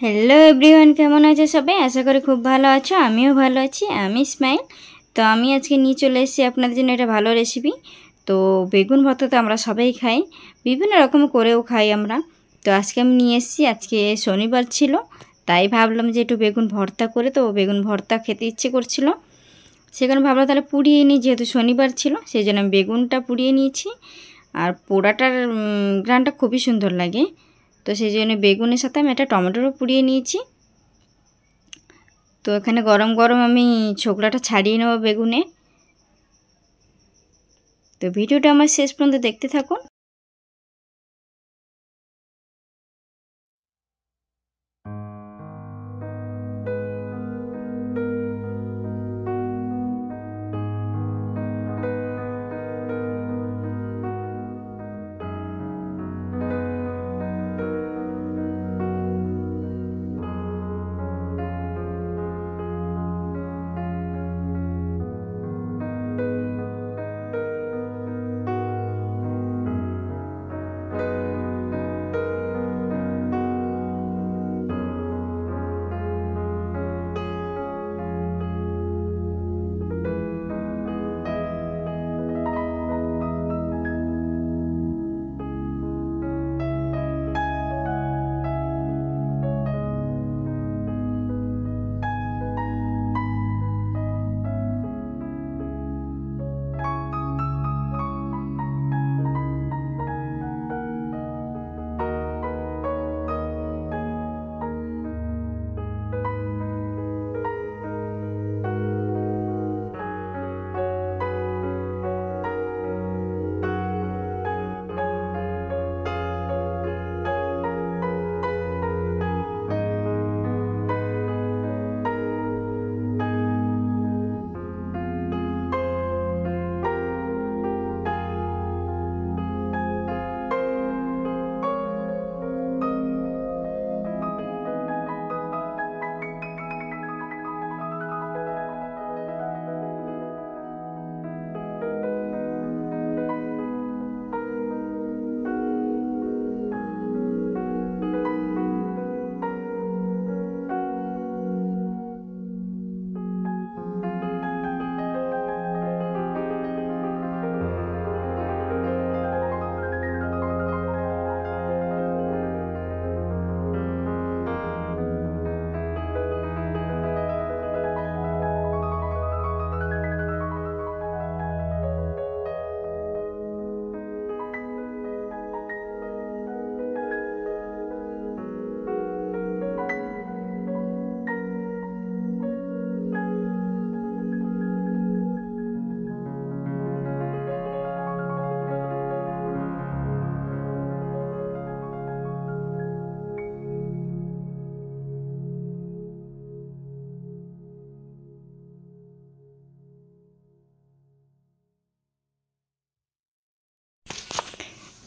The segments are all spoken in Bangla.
হ্যালো এভরিওয়ান, কেমন আছে সবাই? আশা করি খুব ভালো আছো। আমিও ভালো আছি। আমি স্মাইল। তো আমি আজকে নিয়ে চলে এসেছি আপনাদের জন্য একটা ভালো রেসিপি। তো বেগুন ভর্তা তো আমরা সবাই খাই, বিভিন্ন রকম করেও খাই আমরা। তো আজকে আমি নিয়ে এসেছি, আজকে শনিবার ছিল, তাই ভাবলাম যে একটু বেগুন ভর্তা করে, তো বেগুন ভর্তা খেতে ইচ্ছে করছিল, সেখানে ভাবলাম তাহলে পুড়িয়ে নিই, যেহেতু শনিবার ছিল সেই জন্য আমি বেগুনটা পুড়িয়ে নিয়েছি। আর পোড়াটার ঘ্রাণটা খুবই সুন্দর লাগে, তো সেই জন্য বেগুনের সাথে আমি একটা টমেটোরও পুড়িয়ে নিয়েছি। তো এখানে গরম গরম আমি ছোকলাটা ছাড়িয়ে নেব বেগুনে। তো ভিডিওটা আমার শেষ পর্যন্ত দেখতে থাকুন।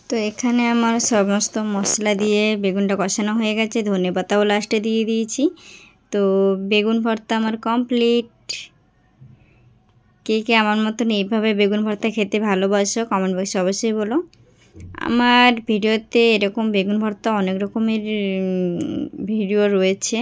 তো এখানে আমার সমস্ত মশলা দিয়ে বেগুনটা কষানো হয়ে গেছে, ধনেপাতাও লাস্টে দিয়ে দিয়েছি। তো বেগুন ভর্তা আমার কমপ্লিট। কে কে আমার মতন এইভাবে বেগুন ভর্তা খেতে ভালোবাসো কমেন্ট বক্সে অবশ্যই বলো। আমার ভিডিওতে এরকম বেগুন ভর্তা অনেক রকমের ভিডিও রয়েছে।